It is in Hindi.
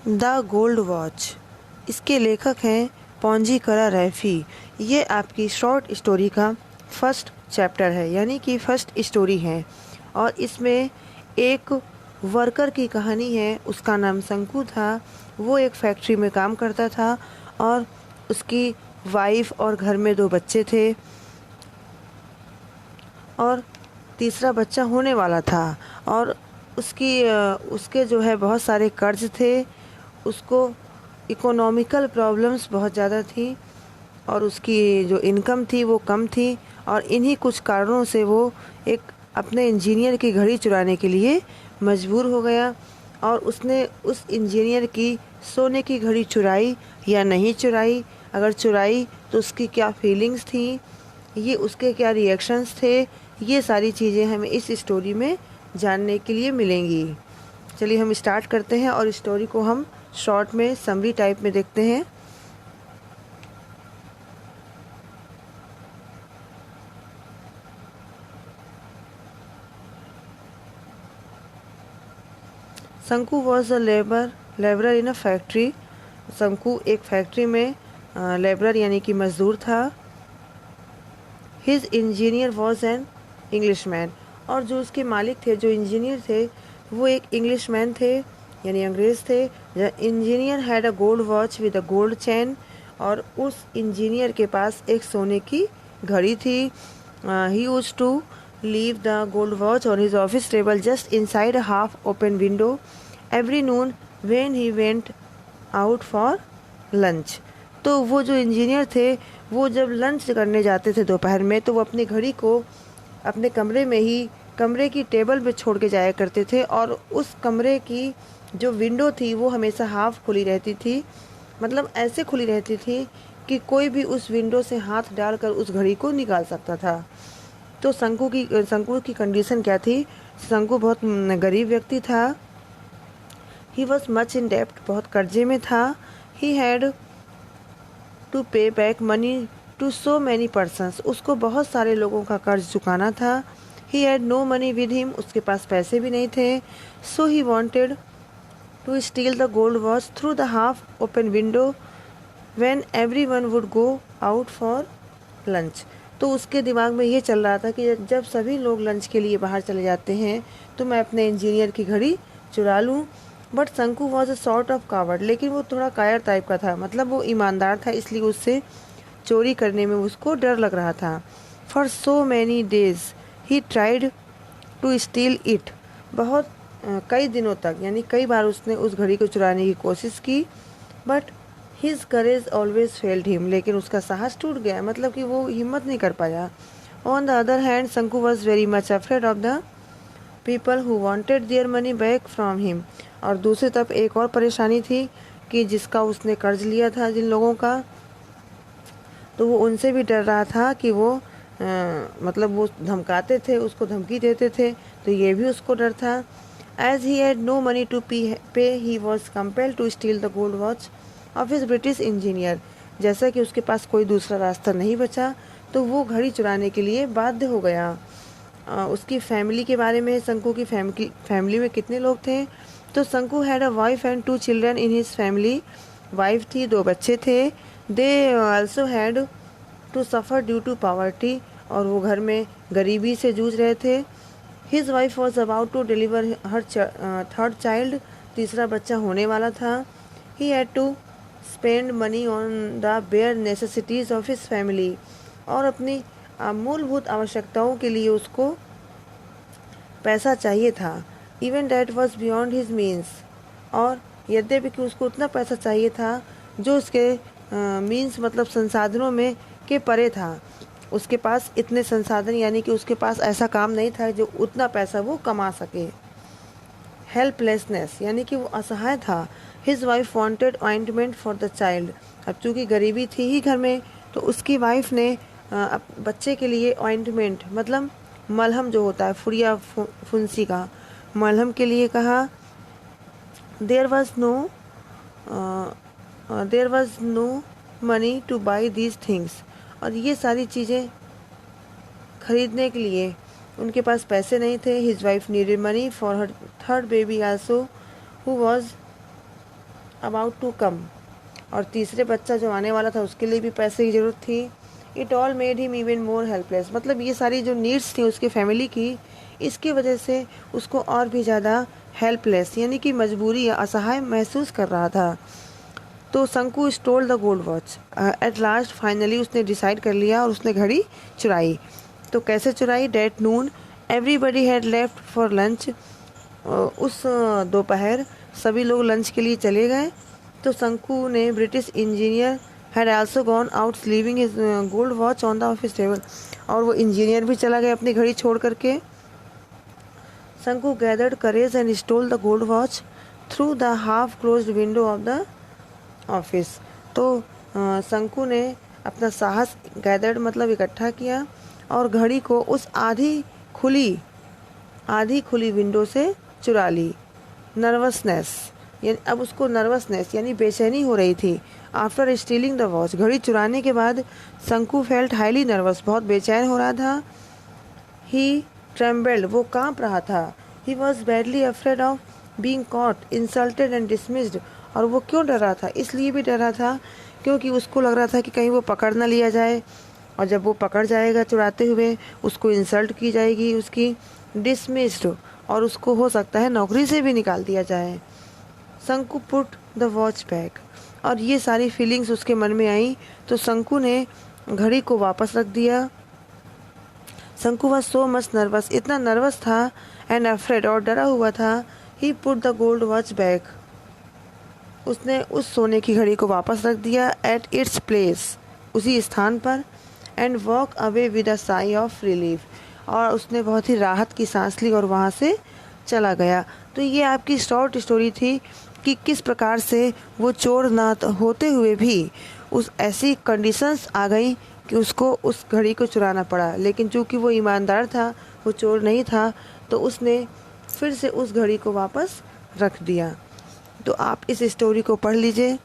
The gold watch. इसके लेखक हैं पौंजी करा रैफी। ये आपकी शॉर्ट स्टोरी का फर्स्ट चैप्टर है, यानी कि फर्स्ट स्टोरी है। और इसमें एक वर्कर की कहानी है। उसका नाम संकू था। वो एक फैक्ट्री में काम करता था और उसकी वाइफ और घर में 2 बच्चे थे और तीसरा बच्चा होने वाला था। और उसके जो है बहुत सारे कर्ज थे। उसको इकोनॉमिकल प्रॉब्लम्स बहुत ज़्यादा थी और उसकी जो इनकम थी वो कम थी। और इन्हीं कुछ कारणों से वो एक अपने इंजीनियर की घड़ी चुराने के लिए मजबूर हो गया। और उसने उस इंजीनियर की सोने की घड़ी चुराई या नहीं चुराई, अगर चुराई तो उसकी क्या फीलिंग्स थी, ये उसके क्या रिएक्शंस थे, ये सारी चीज़ें हमें इस स्टोरी में जानने के लिए मिलेंगी। चलिए हम स्टार्ट करते हैं और स्टोरी को हम शॉर्ट में समरी टाइप में देखते हैं। Sanku was a labourer in a factory. Sanku एक फैक्ट्री में लेबरर यानी कि मजदूर था। His engineer was an Englishman. और जो उसके मालिक थे, जो इंजीनियर थे, वो एक इंग्लिशमैन थे यानी अंग्रेज़ थे। The engineer had a gold watch with a gold chain. और उस इंजीनियर के पास एक सोने की घड़ी थी। He used to leave the gold watch on his office table just inside a half open window every noon when he went out for lunch. तो वो जो इंजीनियर थे, वो जब लंच करने जाते थे दोपहर में, तो वो अपनी घड़ी को अपने कमरे में ही कमरे की टेबल पे छोड़ के जाया करते थे। और उस कमरे की जो विंडो थी वो हमेशा हाफ खुली रहती थी, मतलब ऐसे खुली रहती थी कि कोई भी उस विंडो से हाथ डालकर उस घड़ी को निकाल सकता था। तो संकू की कंडीशन क्या थी? संकू बहुत गरीब व्यक्ति था। ही वॉज मच इन डेप्ट, बहुत कर्जे में था। He had to pay back money to so many persons. उसको बहुत सारे लोगों का कर्ज चुकाना था। He had no money with him, उसके पास पैसे भी नहीं थे। So he wanted to steal the gold watch through the half open window when everyone would go out for lunch. तो उसके दिमाग में ये चल रहा था कि जब सभी लोग लंच के लिए बाहर चले जाते हैं तो मैं अपने इंजीनियर की घड़ी चुरा लूँ। But Sanku was a sort of coward, लेकिन वो थोड़ा कायर टाइप का था, मतलब वो ईमानदार था, इसलिए उससे चोरी करने में उसको डर लग रहा था। For so many days he tried to steal it. बहुत कई दिनों तक, यानी कई बार उसने उस घड़ी को चुराने की कोशिश की। But his courage always failed him, लेकिन उसका साहस टूट गया, मतलब कि वो हिम्मत नहीं कर पाया। On the other hand Sanku was very much afraid of the people who wanted their money back from him. और दूसरी तरफ एक और परेशानी थी कि जिसका उसने कर्ज लिया था, जिन लोगों का, तो वो उनसे भी डर रहा था कि वो मतलब वो धमकाते थे, उसको धमकी देते थे, तो ये भी उसको डर था। As he had no money to pay he was compelled to steal the gold watch of his British engineer. जैसा कि उसके पास कोई दूसरा रास्ता नहीं बचा, तो वो घड़ी चुराने के लिए बाध्य हो गया। उसकी फैमिली के बारे में, संकू की फैमिली में कितने लोग थे? तो Sanku had a wife and 2 children in his family. Wife थी, 2 बच्चे थे। They also had to suffer due to poverty, और वो घर में गरीबी से जूझ रहे थे। His wife was about to deliver her third child, तीसरा बच्चा होने वाला था। He had to spend money on the bare necessities of his family. और अपनी मूलभूत आवश्यकताओं के लिए उसको पैसा चाहिए था। Even that was beyond his means. और यद्यपि कि उसको उतना पैसा चाहिए था जो उसके मीन्स मतलब संसाधनों में के परे था। उसके पास इतने संसाधन, यानी कि उसके पास ऐसा काम नहीं था जो उतना पैसा वो कमा सके। हेल्पलेसनेस, यानी कि वो असहाय था। His wife wanted ointment for the child. अब चूँकि गरीबी थी ही घर में, तो उसकी वाइफ ने बच्चे के लिए ऑइंटमेंट मतलब मलहम जो होता है, फुड़िया फुंसी का मलहम के लिए कहा। There was no money to buy these things. और ये सारी चीज़ें खरीदने के लिए उनके पास पैसे नहीं थे। His wife needed money for her third baby also who was about to come, और तीसरे बच्चा जो आने वाला था उसके लिए भी पैसे की ज़रूरत थी। It all made him even more helpless, मतलब ये सारी जो नीड्स थी उसके फैमिली की, इसकी वजह से उसको और भी ज़्यादा हेल्पलेस यानी कि मजबूरी या असहाय महसूस कर रहा था। तो Shanku stole the gold watch. At last finally उसने डिसाइड कर लिया और उसने घड़ी चुराई। तो कैसे चुराई? That noon everybody had left for lunch. उस दोपहर सभी लोग लंच के लिए चले गए। तो शंकु ने British engineer had also gone out leaving his gold watch on the office table, और वो इंजीनियर भी चला गया अपनी घड़ी छोड़ करके। शंकु gathered courage and stall the gold watch through the half closed window of the office. तो शंकु ने अपना साहस गैदर्ड मतलब इकट्ठा किया और घड़ी को उस आधी खुली विंडो से चुरा ली। नर्वसनेस, यानी अब उसको नर्वसनेस यानी बेचैनी हो रही थी। आफ्टर स्टीलिंग द वॉच, घड़ी चुराने के बाद शंकु फेल्ट हाईली नर्वस, बहुत बेचैन हो रहा था। ही ट्रेम्बल्ड, वो कांप रहा था। He was badly afraid of being caught insulted and dismissed, और वो क्यों डर रहा था? इसलिए भी डर रहा था क्योंकि उसको लग रहा था कि कहीं वो पकड़ ना लिया जाए, और जब वो पकड़ जाएगा चुराते हुए उसको इंसल्ट की जाएगी, उसकी डिसमिस्ड, और उसको हो सकता है नौकरी से भी निकाल दिया जाए। शंकु पुट द वॉच बैक, और ये सारी फीलिंग्स उसके मन में आई तो शंकु ने घड़ी को वापस रख दिया। Shanku was so much nervous, इतना नर्वस था, एंड अफ्रेड, और डरा हुआ था। He put the gold watch back, उसने उस सोने की घड़ी को वापस रख दिया एट इट्स प्लेस, उसी स्थान पर, and walk away with a sigh of relief, और उसने बहुत ही राहत की सांस ली और वहाँ से चला गया। तो ये आपकी शॉर्ट स्टोरी थी कि किस प्रकार से वो चोर ना होते हुए भी उस ऐसी कंडीशंस आ गई कि उसको उस घड़ी को चुराना पड़ा, लेकिन चूंकि वो ईमानदार था, वो चोर नहीं था, तो उसने फिर से उस घड़ी को वापस रख दिया। तो आप इस स्टोरी को पढ़ लीजिए।